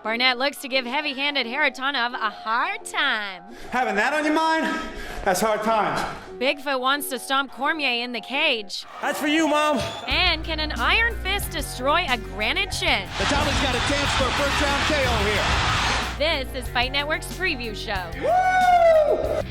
Barnett looks to give heavy-handed Haritonov a hard time. Having that on your mind? That's hard times. Bigfoot wants to stomp Cormier in the cage. That's for you, Mom. And can an iron fist destroy a granite chin? The Dolly's got a chance for a first-round KO here. This is Fight Network's preview show. Woo!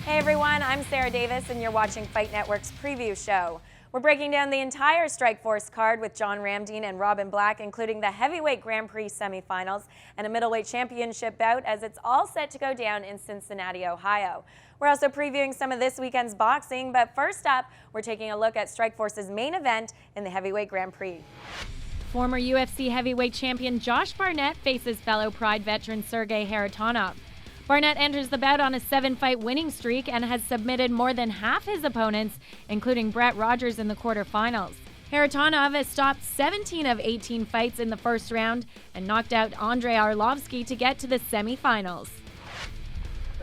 Hey everyone, I'm Sarah Davis and you're watching Fight Network's preview show. We're breaking down the entire Strikeforce card with John Ramdeen and Robin Black, including the heavyweight Grand Prix semifinals and a middleweight championship bout as it's all set to go down in Cincinnati, Ohio. We're also previewing some of this weekend's boxing, but first up, we're taking a look at Strikeforce's main event in the heavyweight Grand Prix. Former UFC heavyweight champion Josh Barnett faces fellow Pride veteran Sergey Haritonov. Barnett enters the bout on a 7-fight winning streak and has submitted more than half his opponents, including Brett Rogers in the quarterfinals. Haritonov has stopped 17 of 18 fights in the first round and knocked out Andrei Arlovsky to get to the semifinals.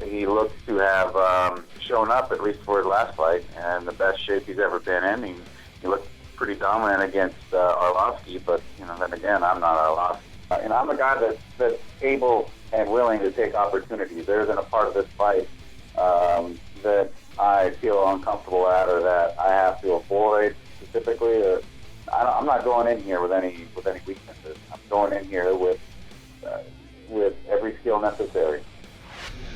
He looks to have shown up, at least for his last fight, and the best shape he's ever been in. He looked pretty dominant against Arlovsky, but then again, I'm not Arlovsky. I'm a guy that's able and willing to take opportunities. There isn't a part of this fight that I feel uncomfortable at or that I have to avoid specifically. I'm not going in here with any weaknesses. I'm going in here with every skill necessary.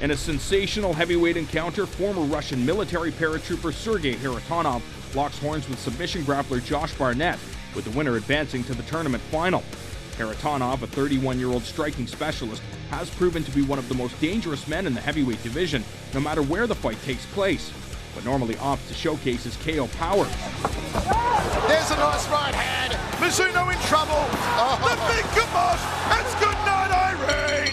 In a sensational heavyweight encounter, former Russian military paratrooper Sergey Haritonov locks horns with submission grappler Josh Barnett, with the winner advancing to the tournament final. Haritonov, a 31-year-old striking specialist, has proven to be one of the most dangerous men in the heavyweight division, no matter where the fight takes place, but normally opts to showcase his KO power. There's a nice right hand. Mizuno in trouble. The big kabosh. It's good night, Irene.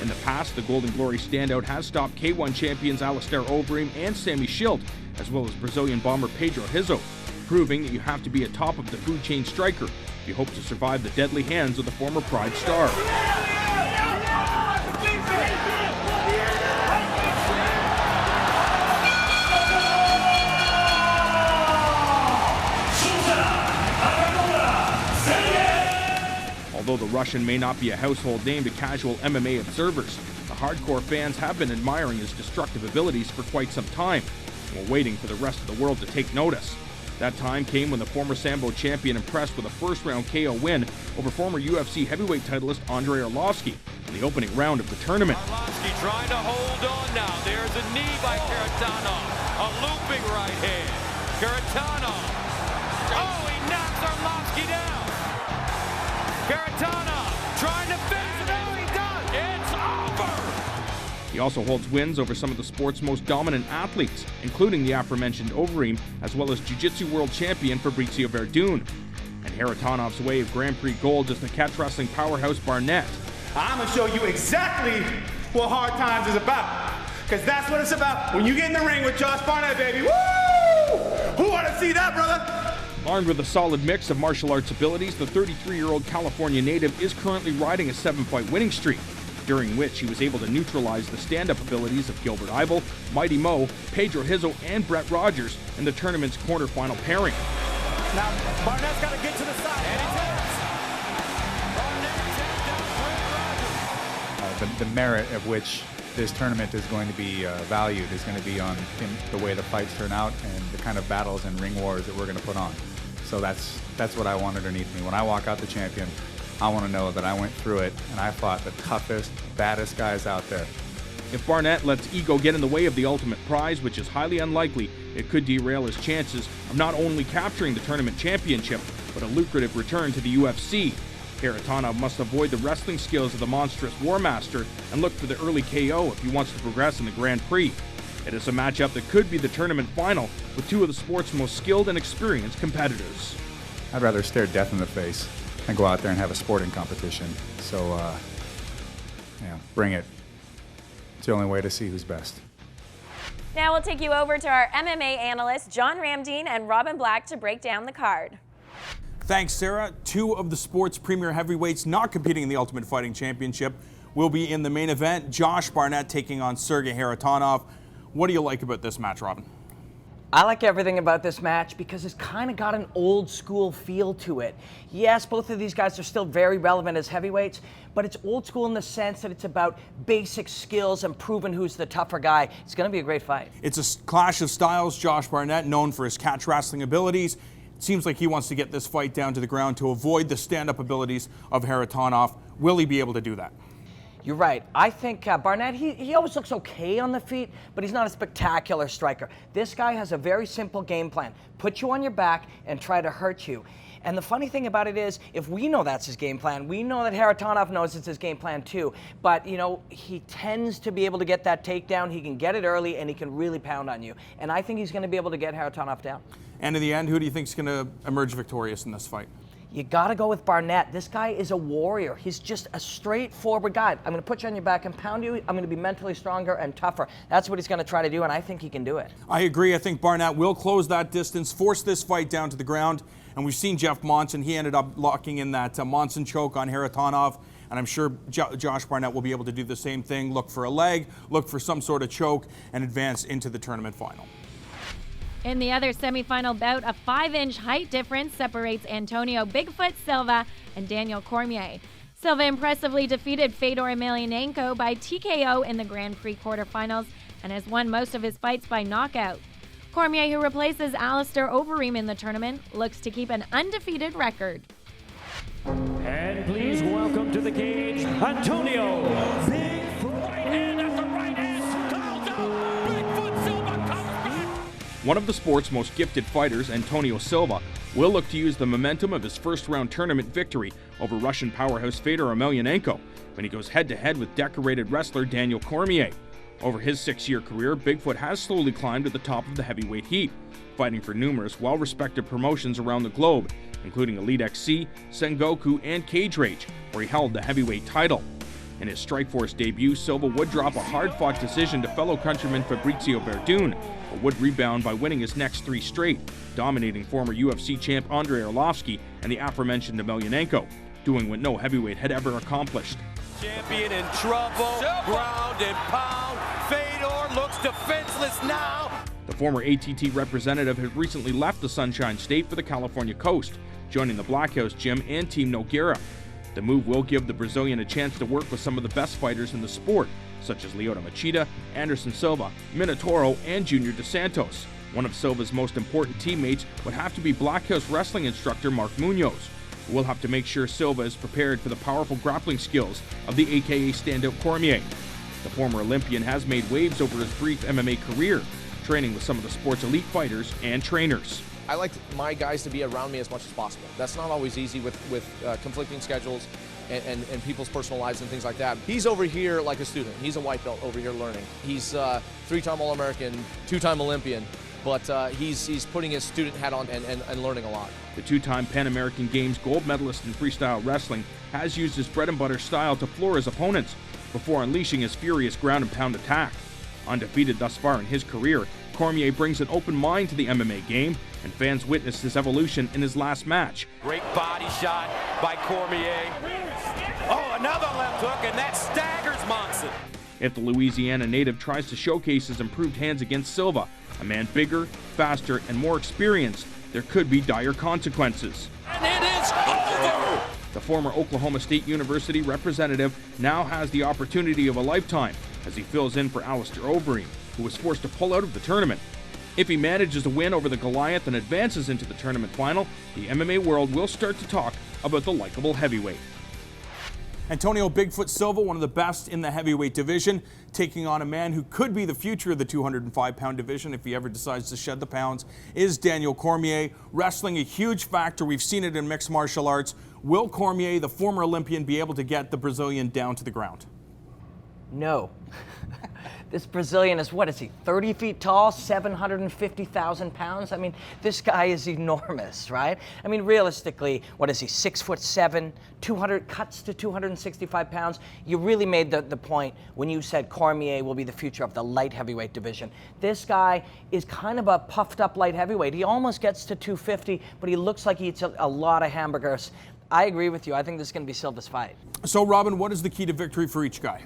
In the past, the Golden Glory standout has stopped K1 champions Alistair Overeem and Sammy Schilt, as well as Brazilian bomber Pedro Rizzo, proving that you have to be a top of the food chain striker if you hope to survive the deadly hands of the former Pride star. Although the Russian may not be a household name to casual MMA observers, the hardcore fans have been admiring his destructive abilities for quite some time, while waiting for the rest of the world to take notice. That time came when the former Sambo champion impressed with a first-round KO win over former UFC heavyweight titleist Andrei Arlovsky in the opening round of the tournament. Arlovsky trying to hold on now. There's a knee by Haritonov. A looping right hand. Haritonov. Oh, he knocks Arlovsky down. Haritonov trying to finish it. Oh, he does. It's over. He also holds wins over some of the sport's most dominant athletes, including the aforementioned Overeem, as well as Jiu-Jitsu world champion Fabrizio Verdun. And Haritonov's way of Grand Prix gold is the catch wrestling powerhouse Barnett. I'm going to show you exactly what hard times is about. Because that's what it's about when you get in the ring with Josh Barnett, baby. Woo! Who want to see that, brother? Armed with a solid mix of martial arts abilities, the 33-year-old California native is currently riding a 7-fight winning streak, during which he was able to neutralize the stand-up abilities of Gilbert Yvel, Mighty Mo, Pedro Rizzo, and Brett Rogers in the tournament's quarterfinal pairing. Now, Barnett's got to get to the side. And he does. Barnett takes down Brett Rogers. The merit of which this tournament is going to be valued is going to be on the way the fights turn out and the kind of battles and ring wars that we're going to put on. So that's what I want underneath me. When I walk out the champion, I want to know that I went through it and I fought the toughest, baddest guys out there. If Barnett lets ego get in the way of the ultimate prize, which is highly unlikely, it could derail his chances of not only capturing the tournament championship, but a lucrative return to the UFC. Haritonov must avoid the wrestling skills of the monstrous War Master and look for the early KO if he wants to progress in the Grand Prix. It is a matchup that could be the tournament final with two of the sport's most skilled and experienced competitors. I'd rather stare death in the face and go out there and have a sporting competition. So, bring it. It's the only way to see who's best. Now we'll take you over to our MMA analysts, John Ramdeen and Robin Black, to break down the card. Thanks, Sarah. Two of the sport's premier heavyweights not competing in the Ultimate Fighting Championship will be in the main event. Josh Barnett taking on Sergey Haritonov. What do you like about this match, Robin? I like everything about this match because it's kind of got an old school feel to it. Yes, both of these guys are still very relevant as heavyweights, but it's old school in the sense that it's about basic skills and proving who's the tougher guy. It's going to be a great fight. It's a clash of styles. Josh Barnett, known for his catch wrestling abilities, it seems like he wants to get this fight down to the ground to avoid the stand-up abilities of Haritonov. Will he be able to do that? You're right. I think Barnett, he always looks okay on the feet, but he's not a spectacular striker. This guy has a very simple game plan. Put you on your back and try to hurt you. And the funny thing about it is, if we know that's his game plan, we know that Haritonov knows it's his game plan too. But, you know, he tends to be able to get that takedown. He can get it early, and he can really pound on you. And I think he's going to be able to get Haritonov down. And in the end, who do you think is going to emerge victorious in this fight? You got to go with Barnett. This guy is a warrior. He's just a straightforward guy. I'm going to put you on your back and pound you. I'm going to be mentally stronger and tougher. That's what he's going to try to do, and I think he can do it. I agree. I think Barnett will close that distance, force this fight down to the ground. And we've seen Jeff Monson. He ended up locking in that Monson choke on Haritonov. And I'm sure Josh Barnett will be able to do the same thing. Look for a leg, look for some sort of choke, and advance into the tournament final. In the other semifinal bout, a 5-inch height difference separates Antonio Bigfoot Silva and Daniel Cormier. Silva impressively defeated Fedor Emelianenko by TKO in the Grand Prix quarterfinals and has won most of his fights by knockout. Cormier, who replaces Alistair Overeem in the tournament, looks to keep an undefeated record. And please welcome to the cage, Antonio Bigfoot. And at the right hand, calls out, Bigfoot Silva comes back. One of the sport's most gifted fighters, Antonio Silva, will look to use the momentum of his first-round tournament victory over Russian powerhouse Fedor Emelianenko when he goes head-to-head with decorated wrestler Daniel Cormier. Over his 6-year career, Bigfoot has slowly climbed to the top of the heavyweight heap, fighting for numerous well-respected promotions around the globe, including Elite XC, Sengoku, and Cage Rage, where he held the heavyweight title. In his Strikeforce debut, Silva would drop a hard-fought decision to fellow countryman Fabrizio Verdun, but would rebound by winning his next 3 straight, dominating former UFC champ Andrei Arlovski and the aforementioned Emelianenko, doing what no heavyweight had ever accomplished. Champion in trouble, ground and pound. Fedor looks defenseless now. The former ATT representative has recently left the Sunshine State for the California coast, joining the Black House Gym and Team Nogueira. The move will give the Brazilian a chance to work with some of the best fighters in the sport, such as Lyoto Machida, Anderson Silva, Minotauro, and Junior Dos Santos. One of Silva's most important teammates would have to be Black House wrestling instructor Mark Munoz. We'll have to make sure Silva is prepared for the powerful grappling skills of the AKA standout Cormier. The former Olympian has made waves over his brief MMA career, training with some of the sport's elite fighters and trainers. I like my guys to be around me as much as possible. That's not always easy with conflicting schedules and people's personal lives and things like that. He's over here like a student. He's a white belt over here learning. He's 3-time All-American, 2-time Olympian, but he's putting his student hat on and learning a lot. The 2-time Pan American Games gold medalist in freestyle wrestling has used his bread-and-butter style to floor his opponents before unleashing his furious ground-and-pound attack. Undefeated thus far in his career, Cormier brings an open mind to the MMA game, and fans witnessed his evolution in his last match. Great body shot by Cormier. Oh, another left hook, and that staggers Monson. If the Louisiana native tries to showcase his improved hands against Silva, a man bigger, faster, and more experienced, there could be dire consequences. And it is over! The former Oklahoma State University representative now has the opportunity of a lifetime as he fills in for Alistair Overeem, who was forced to pull out of the tournament. If he manages to win over the Goliath and advances into the tournament final, the MMA world will start to talk about the likable heavyweight. Antonio Bigfoot Silva, one of the best in the heavyweight division, taking on a man who could be the future of the 205-pound division if he ever decides to shed the pounds, is Daniel Cormier. Wrestling a huge factor. We've seen it in mixed martial arts. Will Cormier, the former Olympian, be able to get the Brazilian down to the ground? No. This Brazilian is, what is he, 30 feet tall, 750,000 pounds? I mean, this guy is enormous, right? I mean, realistically, what is he, 6'7", 200, cuts to 265 pounds? You really made the point when you said Cormier will be the future of the light heavyweight division. This guy is kind of a puffed up light heavyweight. He almost gets to 250, but he looks like he eats a lot of hamburgers. I agree with you. I think this is going to be Silva's fight. So, Robin, what is the key to victory for each guy?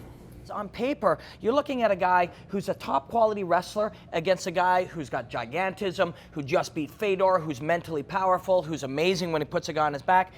On paper, you're looking at a guy who's a top quality wrestler against a guy who's got gigantism, who just beat Fedor, who's mentally powerful, who's amazing when he puts a guy on his back.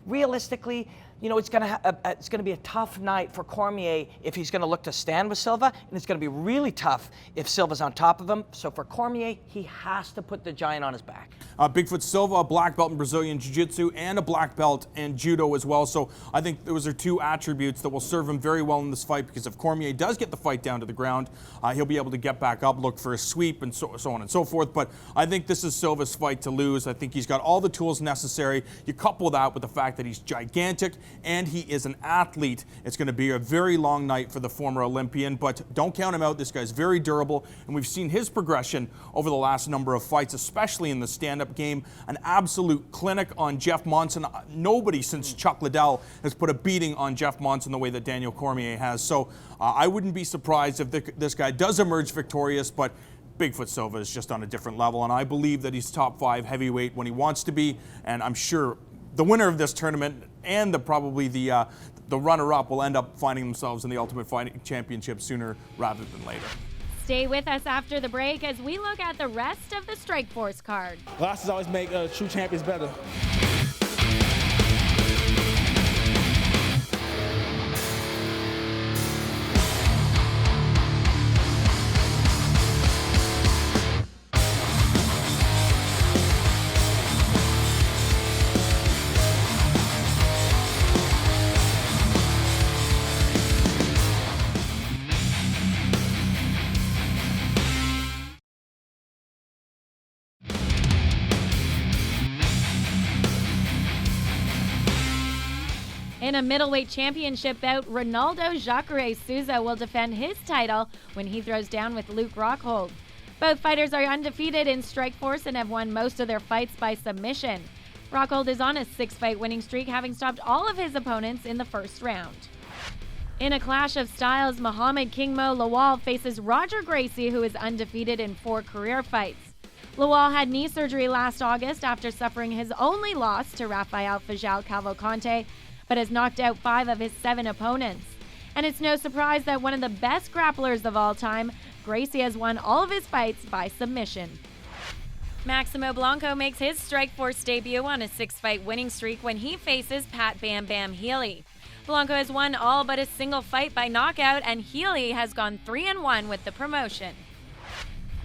Realistically, you know, it's going to be a tough night for Cormier if he's going to look to stand with Silva, and it's going to be really tough if Silva's on top of him. So for Cormier, he has to put the giant on his back. Bigfoot Silva, a black belt in Brazilian Jiu-Jitsu and a black belt in Judo as well. So I think those are two attributes that will serve him very well in this fight, because if Cormier does get the fight down to the ground, he'll be able to get back up, look for a sweep, and so on and so forth. But I think this is Silva's fight to lose. I think he's got all the tools necessary. You couple that with the fact that he's gigantic and he is an athlete. It's going to be a very long night for the former Olympian, but don't count him out. This guy's very durable, and we've seen his progression over the last number of fights, especially in the stand-up game. An absolute clinic on Jeff Monson. Nobody since Chuck Liddell has put a beating on Jeff Monson the way that Daniel Cormier has. So I wouldn't be surprised if this guy does emerge victorious, but Bigfoot Silva is just on a different level, and I believe that he's top 5 heavyweight when he wants to be, and I'm sure the winner of this tournament and probably the runner-up will end up finding themselves in the Ultimate Fighting Championship sooner rather than later. Stay with us after the break as we look at the rest of the Strikeforce card. Losses always make true champions better. In a middleweight championship bout, Ronaldo Jacare Souza will defend his title when he throws down with Luke Rockhold. Both fighters are undefeated in Strikeforce and have won most of their fights by submission. Rockhold is on a 6-fight winning streak, having stopped all of his opponents in the first round. In a clash of styles, Muhammad King Mo Lawal faces Roger Gracie, who is undefeated in 4 career fights. Lawal had knee surgery last August after suffering his only loss to Rafael Fajal Cavalcante, but has knocked out 5 of his 7 opponents. And it's no surprise that one of the best grapplers of all time, Gracie has won all of his fights by submission. Maximo Blanco makes his Strikeforce debut on a 6-fight winning streak when he faces Pat Bam Bam Healy. Blanco has won all but a single fight by knockout, and Healy has gone 3-1 with the promotion.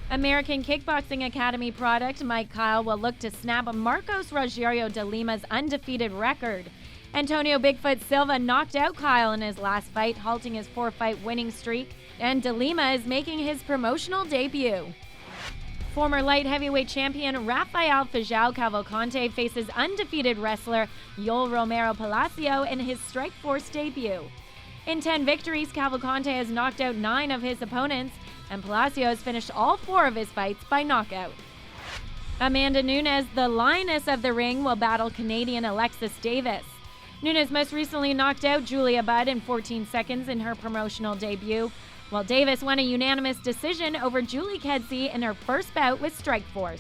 American Kickboxing Academy product Mike Kyle will look to snap Marcos Rogerio de Lima's undefeated record. Antonio Bigfoot Silva knocked out Kyle in his last fight, halting his 4-fight winning streak, and de Lima is making his promotional debut. Former light heavyweight champion Rafael Fajal Cavalcante faces undefeated wrestler Yoel Romero Palacio in his Strikeforce debut. In 10 victories, Cavalcante has knocked out 9 of his opponents, and Palacio has finished all 4 of his fights by knockout. Amanda Nunes, the lioness of the ring, will battle Canadian Alexis Davis. Nunes most recently knocked out Julia Budd in 14 seconds in her promotional debut, while Davis won a unanimous decision over Julie Kedzie in her first bout with Strikeforce.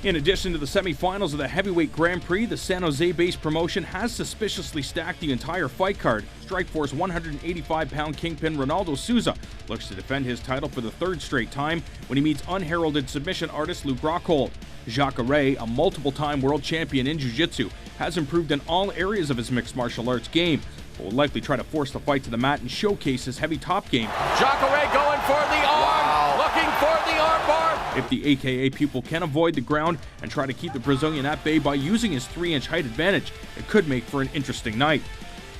In addition to the semifinals of the Heavyweight Grand Prix, the San Jose-based promotion has suspiciously stacked the entire fight card. Strikeforce 185-pound kingpin Ronaldo Souza looks to defend his title for the 3rd straight time when he meets unheralded submission artist Luke Rockhold. Jacare, a multiple-time world champion in Jiu-Jitsu, has improved in all areas of his mixed martial arts game, but will likely try to force the fight to the mat and showcase his heavy top game. Jacare going for the arm, looking for the arm bar. If the AKA pupil can avoid the ground and try to keep the Brazilian at bay by using his 3-inch height advantage, it could make for an interesting night.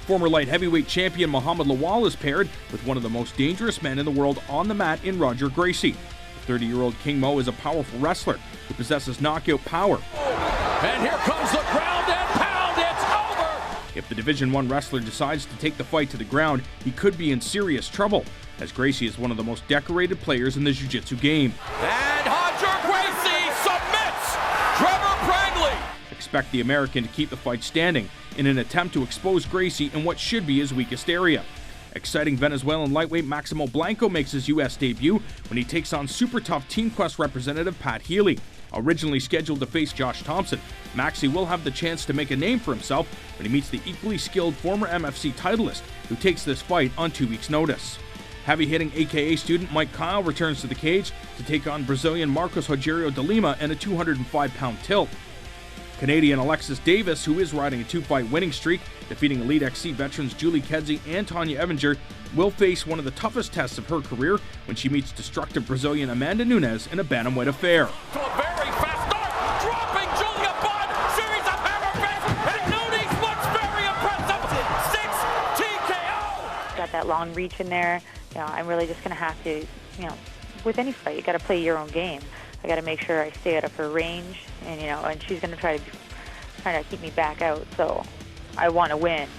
Former light heavyweight champion Muhammad Lawal is paired with one of the most dangerous men in the world on the mat in Roger Gracie. The 30-year-old King Mo is a powerful wrestler who possesses knockout power. And here comes the ground and pound, it's over! If the Division I wrestler decides to take the fight to the ground, he could be in serious trouble, as Gracie is one of the most decorated players in the jiu-jitsu game. And Roger Gracie submits Trevor Prangley! Expect the American to keep the fight standing in an attempt to expose Gracie in what should be his weakest area. Exciting Venezuelan lightweight Maximo Blanco makes his U.S. debut when he takes on super tough Team Quest representative Pat Healy. Originally scheduled to face Josh Thompson, Maxey will have the chance to make a name for himself when he meets the equally skilled former MFC titleist who takes this fight on 2 weeks' notice. Heavy-hitting AKA student Mike Kyle returns to the cage to take on Brazilian Marcos Rogério de Lima in a 205-pound tilt. Canadian Alexis Davis, who is riding a 2-fight winning streak, defeating Elite XC veterans Julie Kedzie and Tanya Evinger, will face one of the toughest tests of her career when she meets destructive Brazilian Amanda Nunes in a bantamweight affair. To a very fast start, dropping Julia Budd, series of hammer fists, and Nunes looks very impressive. 6 TKO. Got that long reach in there. I'm really just going to have to, with any fight, you got to play your own game. I got to make sure I stay out of her range, and and she's going to try to keep me back out. So I want to win.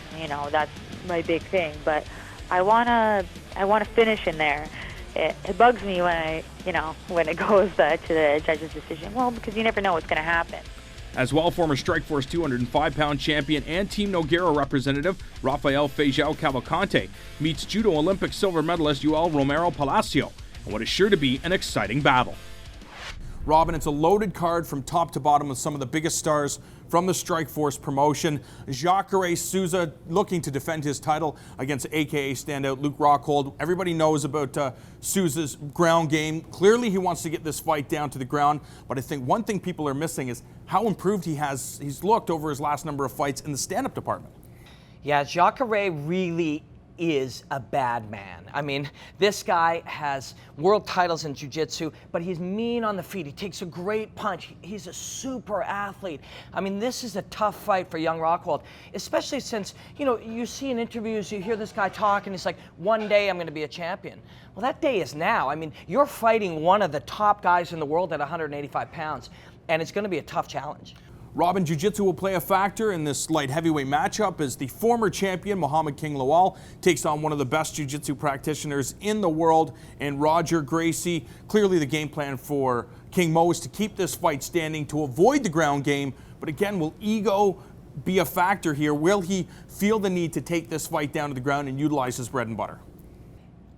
That's my big thing. But I want to finish in there. It bugs me when when it goes to the judge's decision. Well, because you never know what's going to happen. As well, former Strikeforce 205-pound champion and Team Nogueira representative Rafael Feijão Cavalcante meets Judo Olympic silver medalist Yoel Romero Palacio in what is sure to be an exciting battle. Robin, it's a loaded card from top to bottom with some of the biggest stars from the Strikeforce promotion. Jacare Souza looking to defend his title against AKA standout Luke Rockhold. Everybody knows about Souza's ground game. Clearly he wants to get this fight down to the ground, but I think one thing people are missing is how improved he's looked over his last number of fights in the stand-up department. Yeah, Jacare really is a bad man. I mean, this guy has world titles in jiu-jitsu, but he's mean on the feet. He takes a great punch. He's a super athlete. I mean, this is a tough fight for young Rockhold, especially since, you see in interviews, you hear this guy talk, and he's like, one day I'm going to be a champion. Well, that day is now. I mean, you're fighting one of the top guys in the world at 185 pounds, and it's going to be a tough challenge. Robin, jiu-jitsu will play a factor in this light heavyweight matchup as the former champion Muhammad King Lawal takes on one of the best jiu-jitsu practitioners in the world and Roger Gracie. Clearly the game plan for King Mo is to keep this fight standing to avoid the ground game, but again, will ego be a factor here? Will he feel the need to take this fight down to the ground and utilize his bread and butter?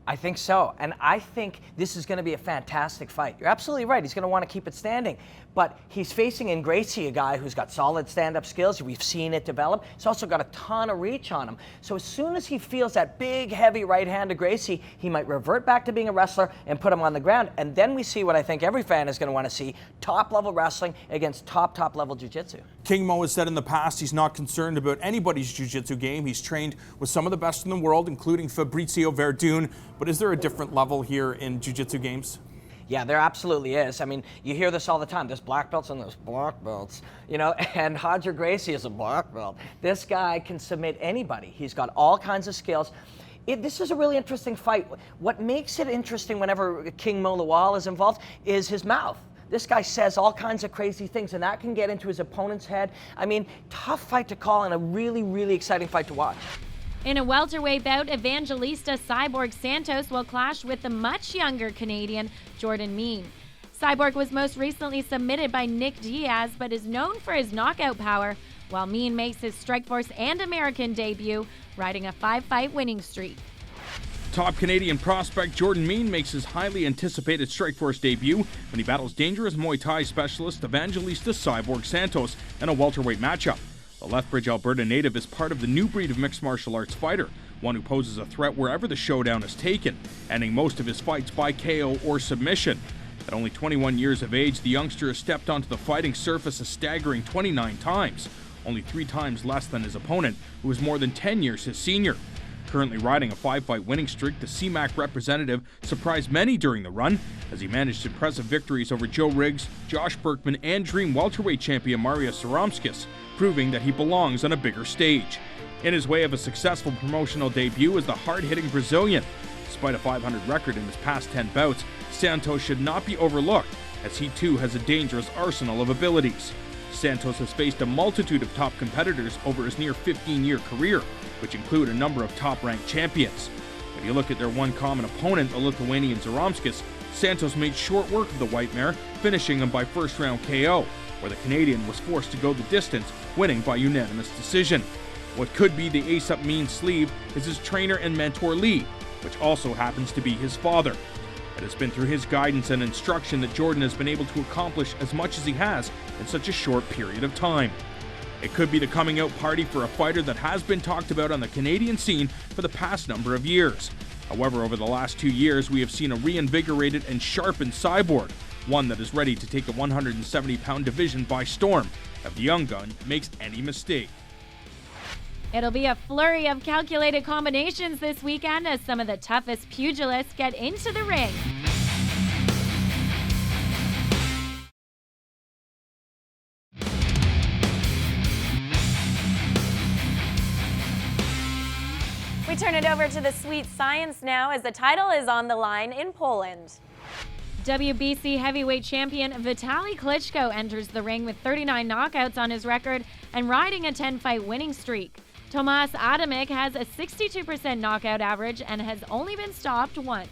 I think so, and I think this is going to be a fantastic fight. You're absolutely right. He's going to want to keep it standing, but he's facing in Gracie a guy who's got solid stand-up skills. We've seen it develop. He's also got a ton of reach on him. So as soon as he feels that big, heavy right hand of Gracie, he might revert back to being a wrestler and put him on the ground, and then we see what I think every fan is going to want to see, top-level wrestling against top-level jiu-jitsu. King Mo has said in the past he's not concerned about anybody's jiu-jitsu game. He's trained with some of the best in the world, including Fabrizio Verdun. But is there a different level here in jiu-jitsu games? Yeah, there absolutely is. I mean, you hear this all the time. There's black belts and there's black belts, and Roger Gracie is a black belt. This guy can submit anybody. He's got all kinds of skills. This is a really interesting fight. What makes it interesting whenever King Mo Lawal is involved is his mouth. This guy says all kinds of crazy things, and that can get into his opponent's head. I mean, tough fight to call and a really, really exciting fight to watch. In a welterweight bout, Evangelista Cyborg Santos will clash with the much younger Canadian Jordan Mein. Cyborg was most recently submitted by Nick Diaz, but is known for his knockout power, while Mein makes his Strikeforce and American debut, riding a 5-fight winning streak. Top Canadian prospect Jordan Mein makes his highly anticipated Strikeforce debut when he battles dangerous Muay Thai specialist Evangelista Cyborg Santos in a welterweight matchup. The Lethbridge, Alberta native is part of the new breed of mixed martial arts fighter, one who poses a threat wherever the showdown is taken, ending most of his fights by KO or submission. At only 21 years of age, the youngster has stepped onto the fighting surface a staggering 29 times, only 3 times less than his opponent, who is more than 10 years his senior. Currently riding a 5-fight winning streak, the CMAC representative surprised many during the run as he managed impressive victories over Joe Riggs, Josh Berkman, and Dream welterweight champion Marius Saromskis, proving that he belongs on a bigger stage. In his way of a successful promotional debut is the hard-hitting Brazilian. Despite a .500 record in his past 10 bouts, Santos should not be overlooked, as he too has a dangerous arsenal of abilities. Santos has faced a multitude of top competitors over his near 15-year career, which include a number of top-ranked champions. If you look at their one common opponent, the Lithuanian Zaromskis, Santos made short work of the white mare, finishing him by first-round KO, where the Canadian was forced to go the distance, winning by unanimous decision. What could be the ace up Mein's sleeve is his trainer and mentor Lee, which also happens to be his father. It has been through his guidance and instruction that Jordan has been able to accomplish as much as he has in such a short period of time. It could be the coming out party for a fighter that has been talked about on the Canadian scene for the past number of years. However, over the last 2 years, we have seen a reinvigorated and sharpened Cyborg, one that is ready to take the 170-pound division by storm if the young gun makes any mistake. It'll be a flurry of calculated combinations this weekend as some of the toughest pugilists get into the ring. We turn it over to the sweet science now as the title is on the line in Poland. WBC heavyweight champion Vitaly Klitschko enters the ring with 39 knockouts on his record and riding a 10-fight winning streak. Tomasz Adamek has a 62% knockout average and has only been stopped once.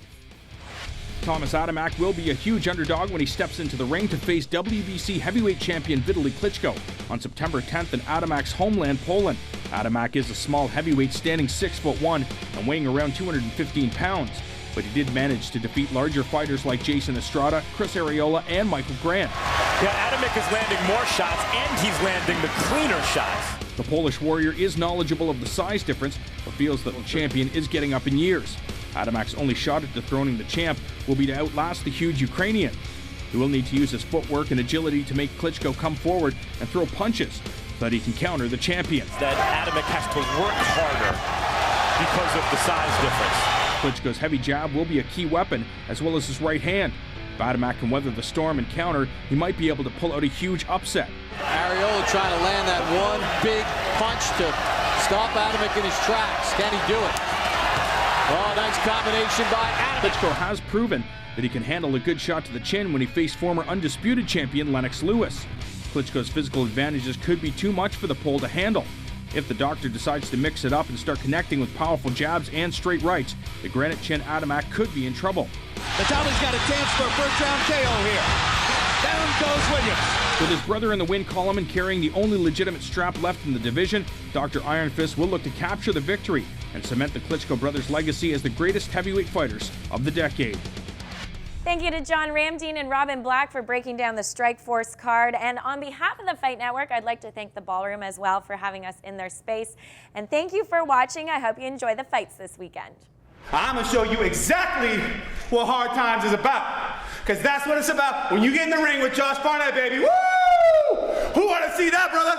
Tomasz Adamek will be a huge underdog when he steps into the ring to face WBC heavyweight champion Vitaly Klitschko on September 10th in Adamek's homeland, Poland. Adamek is a small heavyweight standing 6'1" and weighing around 215 pounds, but he did manage to defeat larger fighters like Jason Estrada, Chris Arreola, and Michael Grant. Yeah, Adamek is landing more shots and he's landing the cleaner shots. The Polish warrior is knowledgeable of the size difference, but feels that the champion is getting up in years. Adamek's only shot at dethroning the champ will be to outlast the huge Ukrainian. He will need to use his footwork and agility to make Klitschko come forward and throw punches so that he can counter the champion. That Adamek has to work harder because of the size difference. Klitschko's heavy jab will be a key weapon, as well as his right hand. If Adamek can weather the storm and counter, he might be able to pull out a huge upset. Arreola trying to land that one big punch to stop Adamek in his tracks. Can he do it? Oh, nice combination by Adamek. Klitschko has proven that he can handle a good shot to the chin when he faced former undisputed champion Lennox Lewis. Klitschko's physical advantages could be too much for the Pole to handle. If the doctor decides to mix it up and start connecting with powerful jabs and straight rights, the granite chin Adamek could be in trouble. Vitaly's got a chance for a first-round KO here. Down goes Williams. With his brother in the win column and carrying the only legitimate strap left in the division, Dr. Iron Fist will look to capture the victory and cement the Klitschko brothers' legacy as the greatest heavyweight fighters of the decade. Thank you to John Ramdeen and Robin Black for breaking down the Strikeforce card. And on behalf of the Fight Network, I'd like to thank the Ballroom as well for having us in their space. And thank you for watching. I hope you enjoy the fights this weekend. I'm going to show you exactly what hard times is about. Because that's what it's about when you get in the ring with Josh Barnett, baby. Woo! Who want to see that, brother?